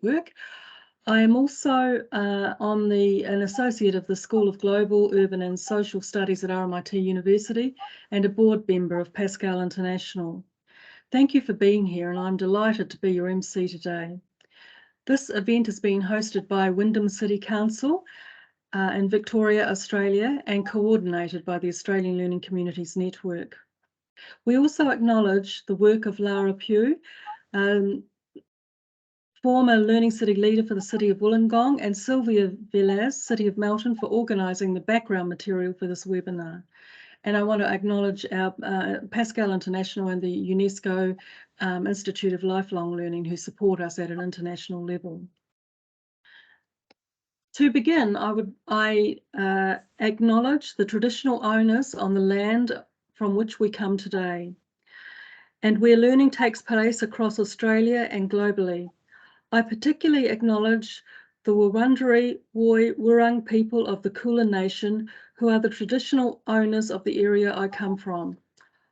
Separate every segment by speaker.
Speaker 1: Network. I am also an associate of the School of Global, Urban and Social Studies at RMIT University and a board member of Pascal International. Thank you for being here, and I'm delighted to be your MC today. This event is being hosted by Wyndham City Council in Victoria, Australia, and coordinated by the Australian Learning Communities Network. We also acknowledge the work of Lara Pugh, former Learning City leader for the City of Wollongong, and Sylvia Velaz, City of Melton, for organising the background material for this webinar. And I want to acknowledge our Pascal International and the UNESCO Institute of Lifelong Learning, who support us at an international level. To begin, I acknowledge the traditional owners on the land from which we come today, and where learning takes place across Australia and globally. I particularly acknowledge the Wurundjeri Woi-wurrung people of the Kulin Nation, who are the traditional owners of the area I come from.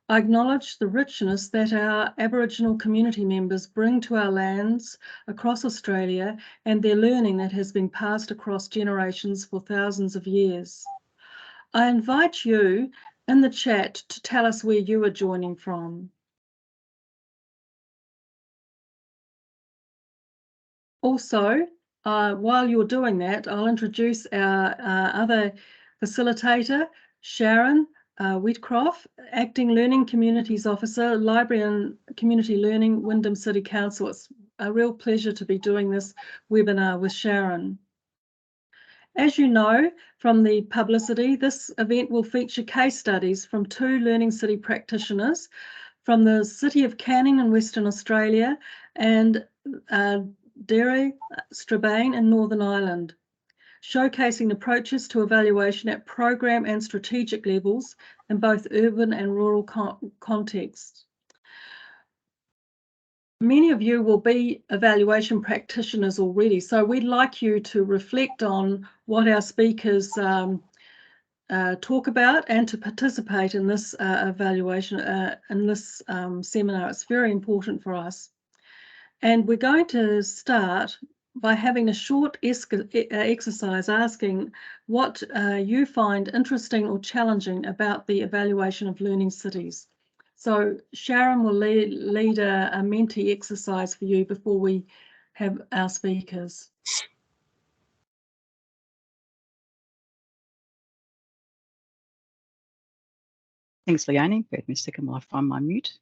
Speaker 1: I acknowledge the richness that our Aboriginal community members bring to our lands across Australia and their learning that has been passed across generations for thousands of years. I invite you in the chat to tell us where you are joining from. Also, while you're doing that, I'll introduce our other facilitator, Sharon Whitcroft, Acting Learning Communities Officer, Library and Community Learning, Wyndham City Council. It's a real pleasure to be doing this webinar with Sharon. As you know from the publicity, this event will feature case studies from 2 Learning City practitioners from the City of Canning in Western Australia and Derry, Strabane in Northern Ireland, showcasing approaches to evaluation at program and strategic levels in both urban and rural contexts. Many of you will be evaluation practitioners already, so we'd like you to reflect on what our speakers talk about and to participate in this evaluation, in this seminar. It's very important for us. And we're going to start by having a short exercise asking what you find interesting or challenging about the evaluation of learning cities. So Sharon will lead a Menti exercise for you before we have our speakers.
Speaker 2: Thanks, Leonie. Bear with me a second while I find my mute.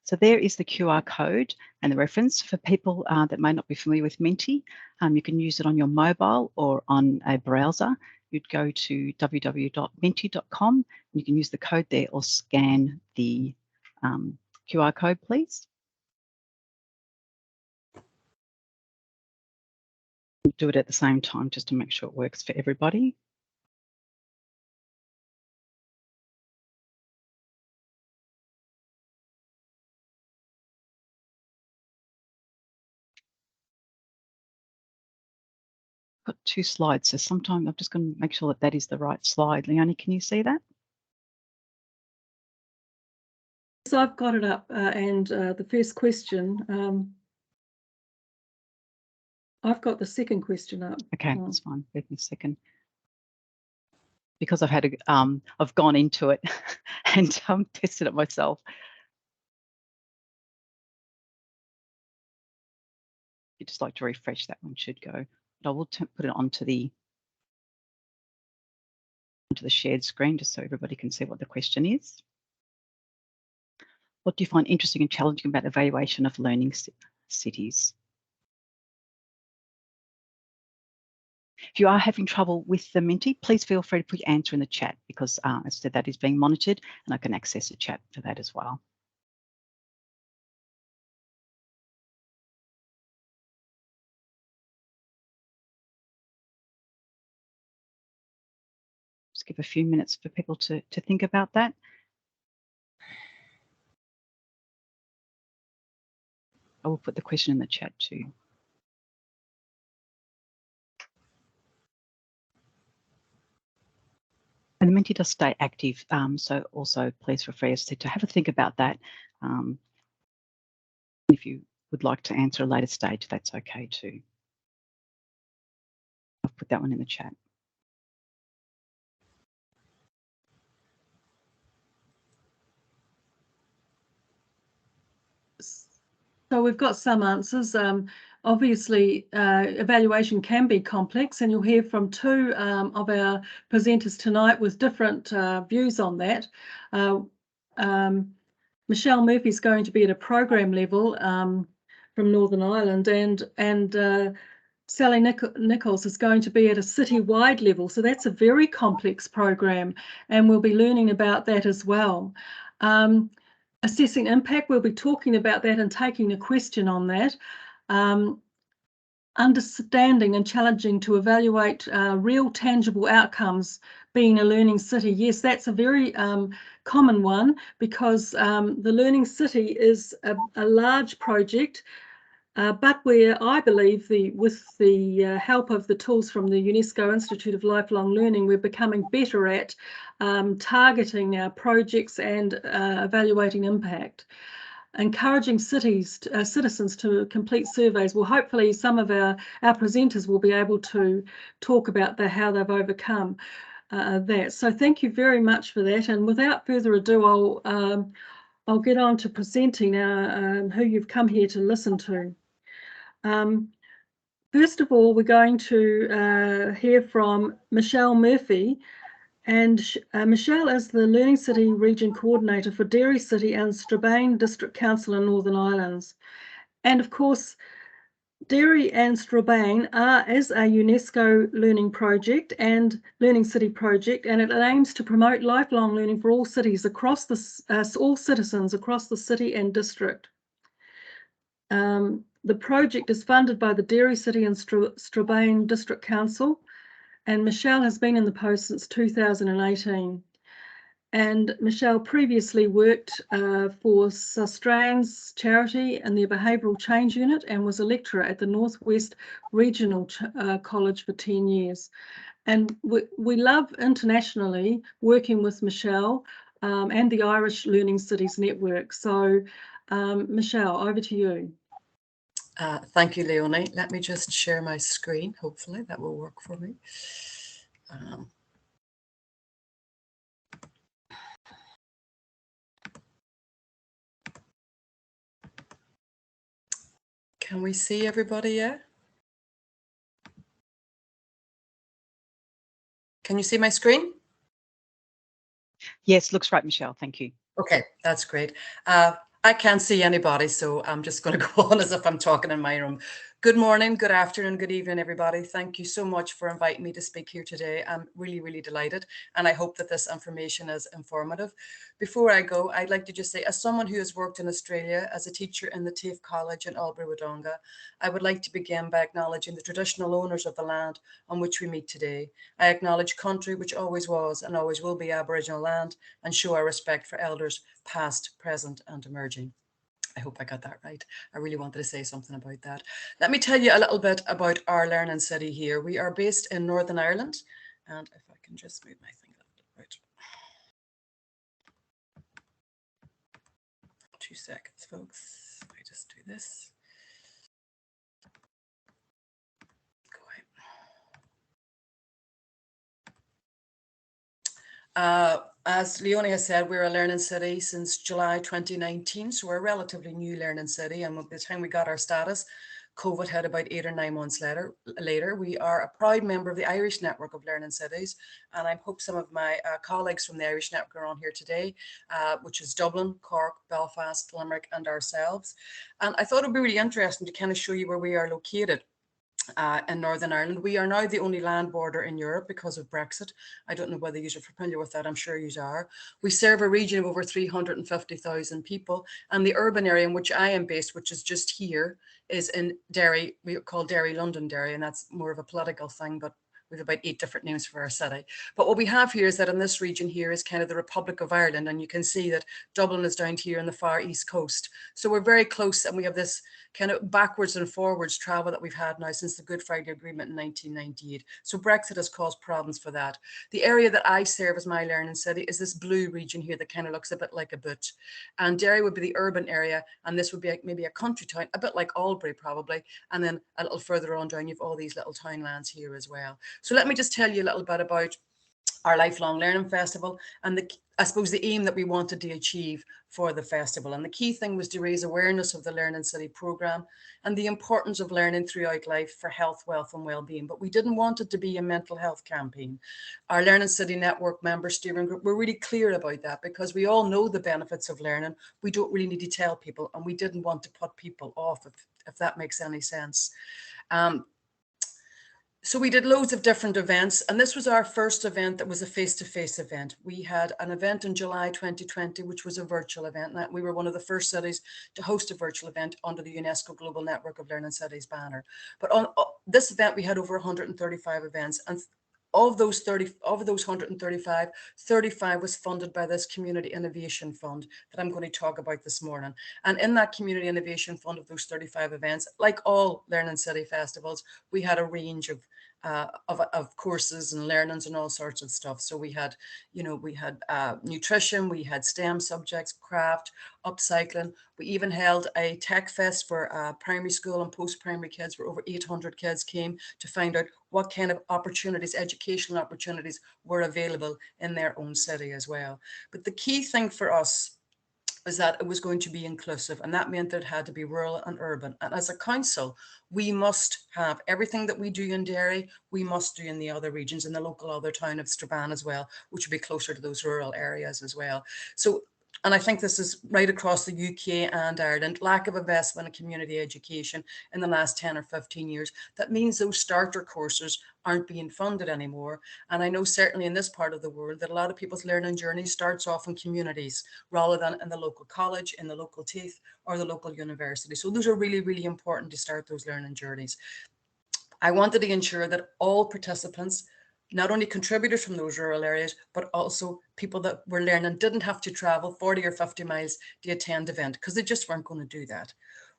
Speaker 2: So there is the QR code and the reference for people that may not be familiar with Menti. You can use it on your mobile or on a browser. You'd go to www.menti.com and you can use the code there or scan the QR code, please. Do it at the same time just to make sure it works for everybody. Got 2 slides, so sometimes I'm just going to make sure that that is the right slide. Leonie, can you see that?
Speaker 1: So I've got it up, and the first question, I've got the second question up.
Speaker 2: Okay, that's fine. Wait a second. Because I've had I've gone into it and tested it myself. You'd just like to refresh, that one should go. But I will put it onto the shared screen just so everybody can see what the question is. What do you find interesting and challenging about evaluation of learning cities? If you are having trouble with the Menti, please feel free to put your answer in the chat because, as I said, that is being monitored and I can access the chat for that as well. Just give a few minutes for people to think about that. I will put the question in the chat too. And the Menti does stay active, so also please feel free to have a think about that. If you would like to answer at a later stage, that's okay too. I've put that one in the chat.
Speaker 1: So we've got some answers. Obviously, evaluation can be complex, and you'll hear from two of our presenters tonight with different views on that. Michelle Murphy is going to be at a program level from Northern Ireland, and Sally Nichols is going to be at a city-wide level. So that's a very complex program, and we'll be learning about that as well. Assessing impact, we'll be talking about that and taking a question on that. Understanding and challenging to evaluate real tangible outcomes being a learning city. Yes, that's a very common one, because the Learning City is a large project, but where I believe with the help of the tools from the UNESCO Institute of Lifelong Learning, we're becoming better at targeting our projects and evaluating impact. Encouraging citizens to complete surveys. Well, hopefully some of our presenters will be able to talk about how they've overcome that. So thank you very much for that. And without further ado, I'll get on to presenting who you've come here to listen to. First of all, we're going to hear from Michelle Murphy. And Michelle is the Learning City Region Coordinator for Derry City and Strabane District Council in Northern Islands. And of course, Derry and Strabane is a UNESCO learning project and Learning City project, and it aims to promote lifelong learning for all cities across all citizens across the city and district. The project is funded by the Derry City and Strabane District Council, and Michelle has been in the post since 2018. And Michelle previously worked for Sustrain's charity in their Behavioural Change Unit and was a lecturer at the Northwest Regional College for 10 years. And we love internationally working with Michelle and the Irish Learning Cities Network. So Michelle, over to you.
Speaker 3: Thank you, Leonie. Let me just share my screen. Hopefully that will work for me. Can we see everybody yet? Can you see my screen?
Speaker 2: Yes, looks right, Michelle. Thank you.
Speaker 3: Okay, that's great. I can't see anybody, so I'm just going to go on as if I'm talking in my room. Good morning, good afternoon, good evening, everybody. Thank you so much for inviting me to speak here today. I'm really, really delighted, and I hope that this information is informative. Before I go, I'd like to just say, as someone who has worked in Australia as a teacher in the TAFE College in Albury-Wodonga, I would like to begin by acknowledging the traditional owners of the land on which we meet today. I acknowledge country which always was and always will be Aboriginal land, and show our respect for elders past, present, and emerging. I hope I got that right. I really wanted to say something about that. Let me tell you a little bit about our Learning City here. We are based in Northern Ireland, and if I can just move my thing a little bit right. 2 seconds, folks. I just do this. As Leonie has said, we're a learning city since July 2019, so we're a relatively new learning city, and by the time we got our status, COVID hit about 8 or 9 months later. We are a proud member of the Irish Network of Learning Cities, and I hope some of my colleagues from the Irish Network are on here today, which is Dublin, Cork, Belfast, Limerick, and ourselves. And I thought it would be really interesting to kind of show you where we are located. In Northern Ireland. We are now the only land border in Europe because of Brexit. I don't know whether you're familiar with that. I'm sure you are. We serve a region of over 350,000 people, and the urban area in which I am based, which is just here, is in Derry. We call Derry Londonderry, and that's more of a political thing, but We have about 8 different names for our city. But what we have here is that in this region here is kind of the Republic of Ireland, and you can see that Dublin is down here on the far east coast. So we're very close, and we have this kind of backwards and forwards travel that we've had now since the Good Friday Agreement in 1998. So Brexit has caused problems for that. The area that I serve as my learning city is this blue region here that kind of looks a bit like a boot. And Derry would be the urban area, and this would be maybe a country town, a bit like Albury probably. And then a little further on down, you've all these little townlands here as well. So let me just tell you a little bit about our Lifelong Learning Festival and I suppose the aim that we wanted to achieve for the festival. And the key thing was to raise awareness of the Learning City programme and the importance of learning throughout life for health, wealth and well-being. But we didn't want it to be a mental health campaign. Our Learning City Network member steering group were really clear about that, because we all know the benefits of learning. We don't really need to tell people, and we didn't want to put people off, if that makes any sense. So we did loads of different events, and this was our first event that was a face-to-face event. We had an event in July 2020, which was a virtual event. And we were one of the first cities to host a virtual event under the UNESCO Global Network of Learning Cities banner. But on this event, we had over 135 events, and of those 135, 35 was funded by this Community Innovation Fund that I'm going to talk about this morning. And in that Community Innovation Fund of those 35 events, like all Learning City festivals, we had a range of courses and learnings and all sorts of stuff. So we had, nutrition, we had STEM subjects, craft, upcycling. We even held a tech fest for primary school and post-primary kids, where over 800 kids came to find out what kind of opportunities, educational opportunities, were available in their own city as well. But the key thing for us is that it was going to be inclusive, and that meant that it had to be rural and urban. And as a council, we must have everything that we do in Derry, we must do in the other regions, in the local other town of Strabane as well, which would be closer to those rural areas as well. So, and I think this is right across the UK and Ireland, lack of investment in community education in the last 10 or 15 years. That means those starter courses aren't being funded anymore. And I know certainly in this part of the world that a lot of people's learning journey starts off in communities rather than in the local college, in the local TAFE or the local university. So those are really, really important to start those learning journeys. I wanted to ensure that all participants, not only contributors from those rural areas, but also people that were learning didn't have to travel 40 or 50 miles to attend the event, because they just weren't going to do that.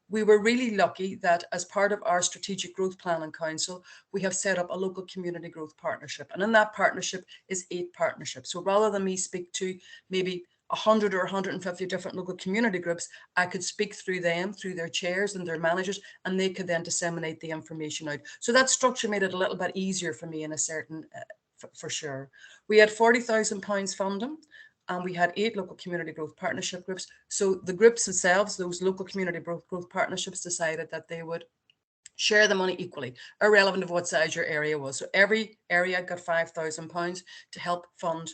Speaker 3: We were really lucky that as part of our Strategic Growth Planning Council, we have set up a local community growth partnership. And in that partnership is 8 partnerships. So rather than me speak to maybe 100 or 150 different local community groups, I could speak through them, through their chairs and their managers, and they could then disseminate the information out. So that structure made it a little bit easier for me in a certain, for sure. We had £40,000 funding, and we had 8 local community growth partnership groups. So the groups themselves, those local community growth partnerships, decided that they would share the money equally, irrelevant of what size your area was. So every area got £5,000 to help fund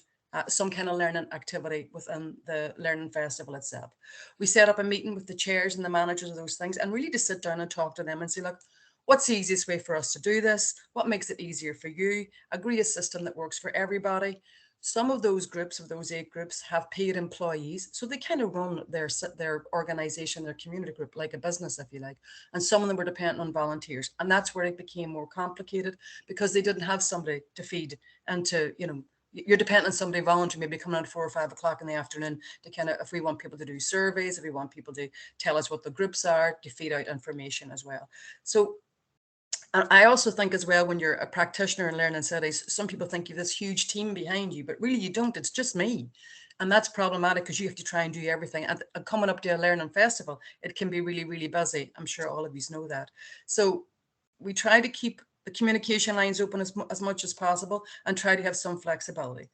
Speaker 3: some kind of learning activity within the Learning Festival itself. We set up a meeting with the chairs and the managers of those things, and really to sit down and talk to them and say, look, what's the easiest way for us to do this? What makes it easier for you? Agree a system that works for everybody. Some of those groups, of those 8 groups, have paid employees. So they kind of run their organization, their community group, like a business, if you like. And some of them were dependent on volunteers. And that's where it became more complicated, because they didn't have somebody to feed and to, you're dependent on somebody volunteering, maybe coming out at 4 or 5 o'clock in the afternoon to kind of, if we want people to do surveys, if we want people to tell us what the groups are, to feed out information as well. So, and I also think as well, when you're a practitioner in learning cities, some people think you have this huge team behind you, but really you don't. It's just me. And that's problematic, because you have to try and do everything. And coming up to a learning festival, it can be really, really busy. I'm sure all of you know that. So we try to keep the communication lines open as much as possible and try to have some flexibility.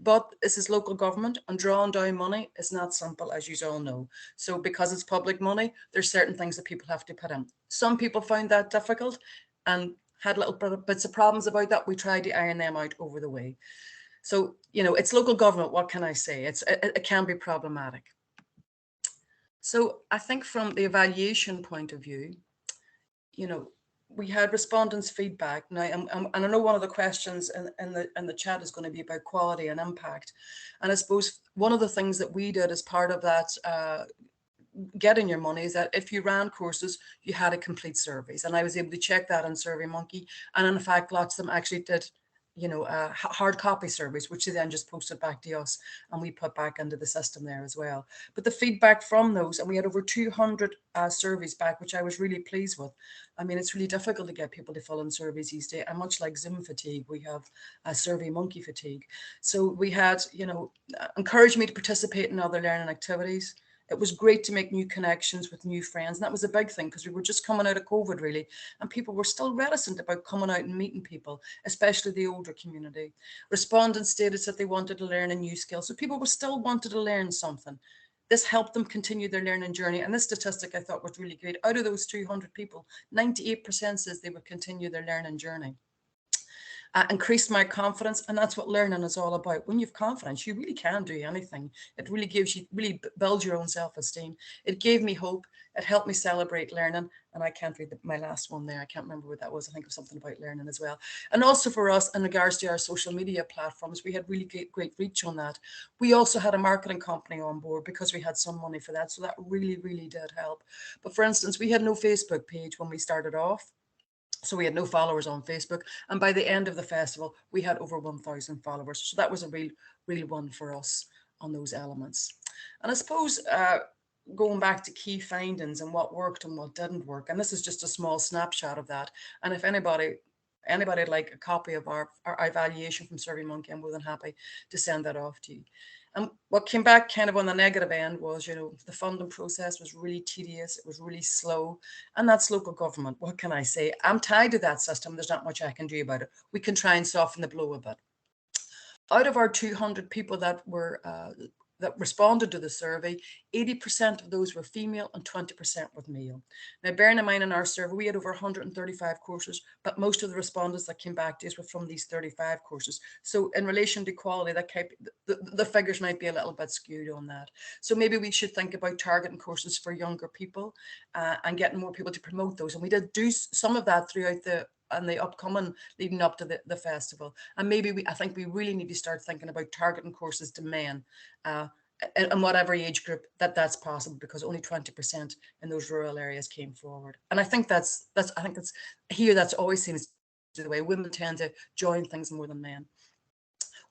Speaker 3: But this is local government, and drawing down money is not simple, as you all know. So because it's public money, there's certain things that people have to put in. Some people found that difficult and had little bits of problems about that. We tried to iron them out over the way. So, it's local government. What can I say? It can be problematic. So I think from the evaluation point of view, we had respondents' feedback. Now, and I know one of the questions in the chat is going to be about quality and impact. And I suppose one of the things that we did as part of that getting your money is that if you ran courses, you had to complete surveys. And I was able to check that on SurveyMonkey. And in fact, lots of them actually did hard copy surveys, which they then just posted back to us and we put back into the system there as well. But the feedback from those, and we had over 200 surveys back, which I was really pleased with. I mean, it's really difficult to get people to fill in surveys these days. And much like Zoom fatigue, we have survey monkey fatigue. So we had, encouraged me to participate in other learning activities. It was great to make new connections with new friends. And that was a big thing because we were just coming out of COVID, really. And people were still reticent about coming out and meeting people, especially the older community. Respondents stated that they wanted to learn a new skill. So people were still wanted to learn something. This helped them continue their learning journey. And this statistic I thought was really great. Out of those 200 people, 98% says they would continue their learning journey. Increased my confidence, and that's what learning is all about. When you have confidence, you really can do anything. It really really builds your own self-esteem. It gave me hope. It helped me celebrate learning. And I can't read my last one there. I can't remember what that was. I think it was something about learning as well. And also for us, in regards to our social media platforms, we had really great reach on that. We also had a marketing company on board because we had some money for that. So that really, really did help. But for instance, we had no Facebook page when we started off. So we had no followers on Facebook. And by the end of the festival, we had over 1,000 followers. So that was a real one for us on those elements. And I suppose going back to key findings and what worked and what didn't work, and this is just a small snapshot of that. And if anybody would like a copy of our evaluation from SurveyMonkey, I'm more than happy to send that off to you. And what came back kind of on the negative end was, the funding process was really tedious. It was really slow. And that's local government. What can I say? I'm tied to that system. There's not much I can do about it. We can try and soften the blow a bit. Out of our 200 people that responded to the survey, 80% of those were female and 20% were male. Now, bearing in mind in our survey, we had over 135 courses, but most of the respondents that came back to us were from these 35 courses. So in relation to equality, the figures might be a little bit skewed on that. So maybe we should think about targeting courses for younger people and getting more people to promote those. And we did do some of that throughout the upcoming leading up to the festival. And maybe I think we really need to start thinking about targeting courses to men in whatever age group that's possible, because only 20% in those rural areas came forward. And I think that's always seems to be the way women tend to join things more than men.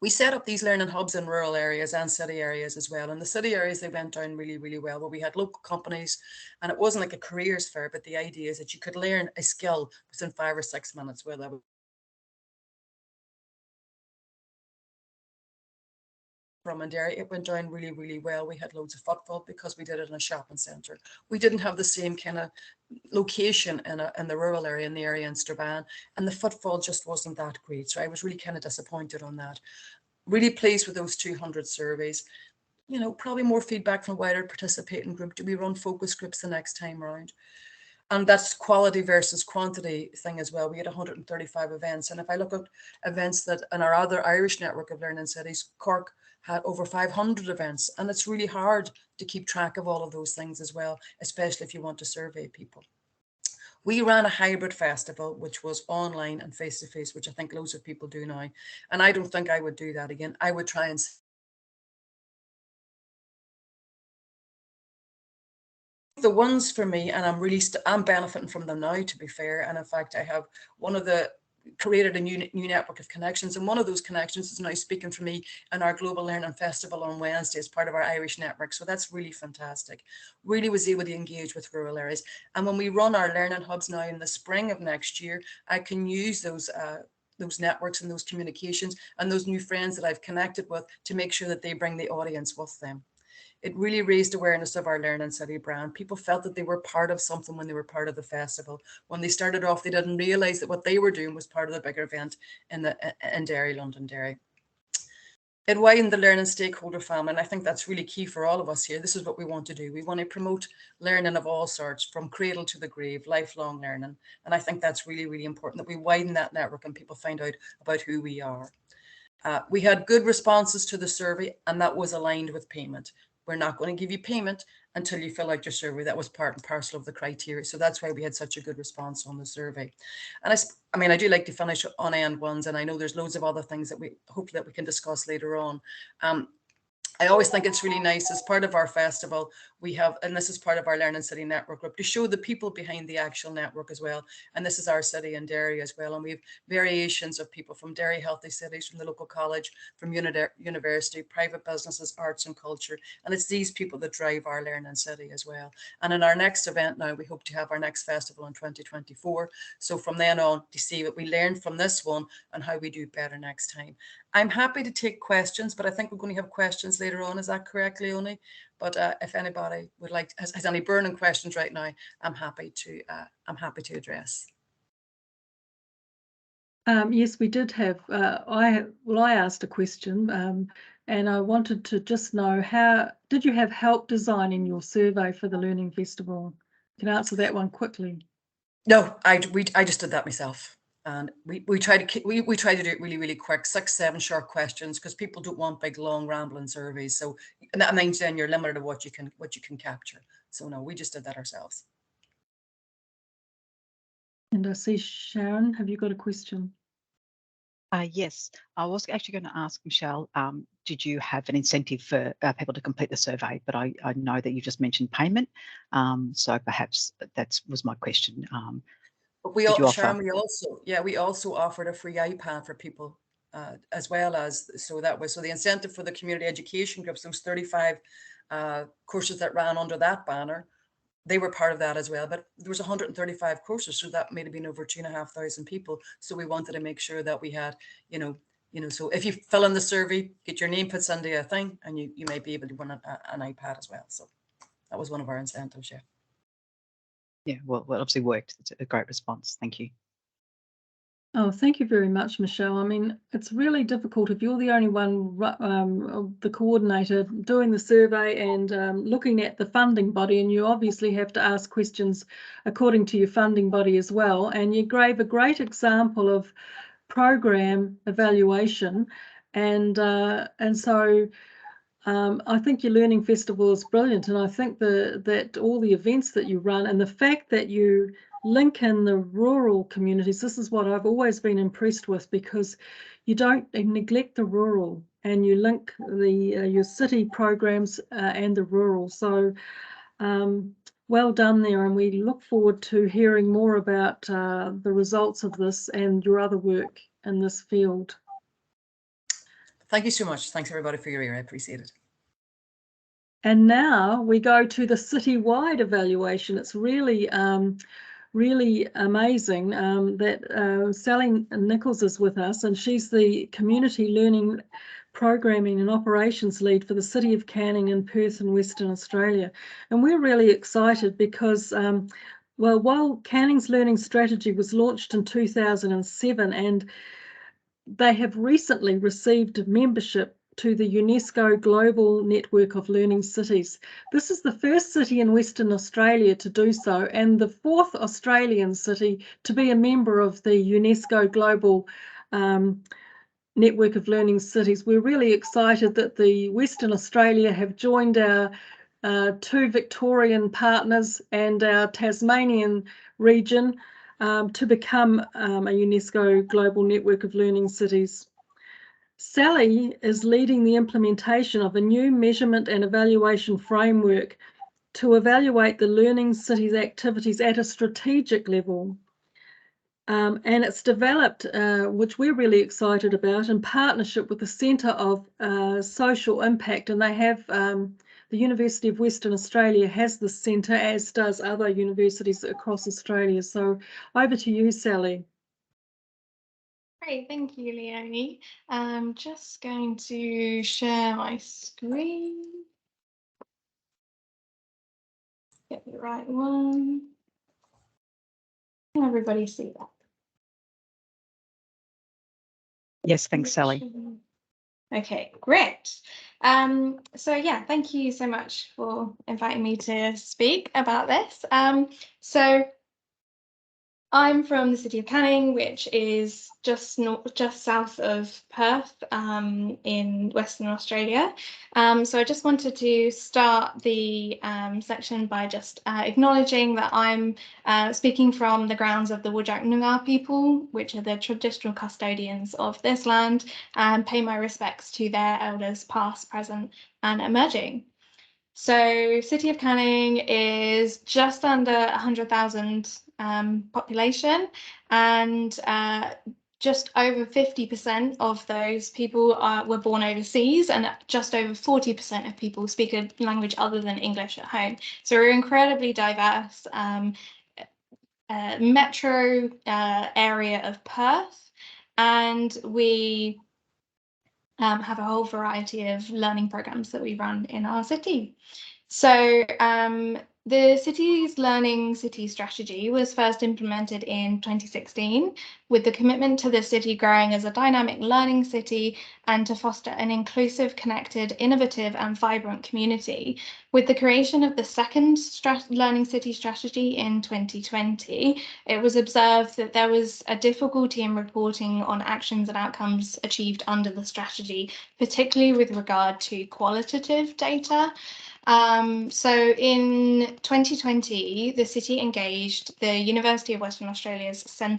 Speaker 3: We set up these learning hubs in rural areas and city areas as well. In the city areas, they went down really, really well, where we had local companies, and it wasn't like a careers fair, but the idea is that you could learn a skill within 5 or 6 minutes, whether that from and Derry. It went down really, really well. We had loads of footfall because we did it in a shopping centre. We didn't have the same kind of location in the rural area, in the area in Strabane, and the footfall just wasn't that great. So I was really kind of disappointed on that. Really pleased with those 200 surveys. Probably more feedback from wider participating group. Do we run focus groups the next time around? And that's quality versus quantity thing as well. We had 135 events. And if I look at events that in our other Irish network of learning cities, Cork had over 500 events. And it's really hard to keep track of all of those things as well, especially if you want to survey people. We ran a hybrid festival, which was online and face-to-face, which I think loads of people do now. And I don't think I would do that again. I would try and the ones for me, and I'm benefiting from them now, to be fair. And in fact, I have created a new network of connections, and one of those connections is now speaking for me in our Global Learning Festival on Wednesday as part of our Irish network. So that's really fantastic. Really was able to engage with rural areas. And when we run our learning hubs now in the spring of next year, I can use those networks and those communications and those new friends that I've connected with to make sure that they bring the audience with them. It really raised awareness of our Learning City brand. People felt that they were part of something when they were part of the festival. When they started off, they didn't realize that what they were doing was part of the bigger event in Derry, Londonderry. It widened the learning stakeholder family, and I think that's really key for all of us here. This is what we want to do. We want to promote learning of all sorts, from cradle to the grave, lifelong learning. And I think that's really, really important, that we widen that network and people find out about who we are. We had good responses to the survey, and that was aligned with payment. We're not going to give you payment until you fill out your survey. That was part and parcel of the criteria. So that's why we had such a good response on the survey. And I do like to finish on end ones, and I know there's loads of other things that we hope that we can discuss later on. I always think it's really nice as part of our festival, we have, and this is part of our Learning City Network group, to show the people behind the actual network as well. And this is our city in Derry as well. And we have variations of people from Derry Healthy Cities, from the local college, from university, private businesses, arts and culture. And it's these people that drive our Learning City as well. And in our next event now, we hope to have our next festival in 2024. So from then on, to see what we learned from this one and how we do better next time. I'm happy to take questions, but I think we're going to have questions later on. Is that correct, Leonie? But if anybody would like, has any burning questions right now, I'm happy to address.
Speaker 1: Yes, we did have. I asked a question, and I wanted to just know, how did you have help designing your survey for the Learning Festival? You can answer that one quickly.
Speaker 3: No, I just did that myself. And we try to do it really quick, 6-7 short questions, because people don't want big long rambling surveys. So that means then you're limited to what you can capture. So no, we just did that ourselves.
Speaker 1: And I see Sharon, have you got a question?
Speaker 2: Yes, I was actually going to ask Michelle, did you have an incentive for people to complete the survey? But I know that you just mentioned payment, so perhaps that was my question.
Speaker 3: But we also offered a free iPad for people, as well as, so the incentive for the community education groups, those 35 courses that ran under that banner, they were part of that as well. But there was 135 courses, so that may have been over 2,500 people. So we wanted to make sure that we had, so if you fill in the survey, get your name put into a thing, and you may be able to win an iPad as well. So that was one of our incentives, yeah.
Speaker 2: Yeah, well, it obviously worked. It's a great response. Thank you.
Speaker 1: Oh, thank you very much, Michelle. I mean, it's really difficult if you're the only one, the coordinator, doing the survey and looking at the funding body, and you obviously have to ask questions according to your funding body as well. And you gave a great example of program evaluation, and so I think your Learning Festival is brilliant, and I think that all the events that you run and the fact that you link in the rural communities, this is what I've always been impressed with, because you don't neglect the rural, and you link the your city programs and the rural. So well done there, and we look forward to hearing more about the results of this and your other work in this field.
Speaker 3: Thank you so much. Thanks everybody for your ear. I appreciate it.
Speaker 1: And now we go to the citywide evaluation. It's really, really amazing that Sally Nichols is with us, and she's the Community Learning Programming and Operations Lead for the City of Canning in Perth in Western Australia. And we're really excited because, well, while Canning's learning strategy was launched in 2007, and they have recently received membership to the UNESCO Global Network of Learning Cities. This is the first city in Western Australia to do so, and the 4th Australian city to be a member of the UNESCO Global Network of Learning Cities. We're really excited that the Western Australia have joined our 2 Victorian partners and our Tasmanian region to become a UNESCO Global Network of Learning Cities. Sally is leading the implementation of a new measurement and evaluation framework to evaluate the Learning Cities activities at a strategic level. And it's developed, which we're really excited about, in partnership with the Centre of Social Impact, and they have the University of Western Australia has this centre, as does other universities across Australia. So over to you, Sally.
Speaker 4: Great, thank you, Leonie. I'm just going to share my screen. Get the right one. Can everybody see that?
Speaker 2: Yes, thanks, Sally.
Speaker 4: Okay, great. So yeah, thank you so much for inviting me to speak about this. So I'm from the city of Canning, which is just south of Perth, in Western Australia. So I just wanted to start the section by just acknowledging that I'm speaking from the grounds of the Whadjuk Noongar people, which are the traditional custodians of this land, and pay my respects to their elders past, present, and emerging. So City of Canning is just under 100,000 population, and just over 50% of those people were born overseas, and just over 40% of people speak a language other than English at home. So we're incredibly diverse metro area of Perth, and we have a whole variety of learning programs that we run in our city. So the city's Learning City strategy was first implemented in 2016 with the commitment to the city growing as a dynamic learning city and to foster an inclusive, connected, innovative and vibrant community. With the creation of the second Learning City strategy in 2020, it was observed that there was a difficulty in reporting on actions and outcomes achieved under the strategy, particularly with regard to qualitative data. So in 2020, the city engaged the University of Western Australia's Centre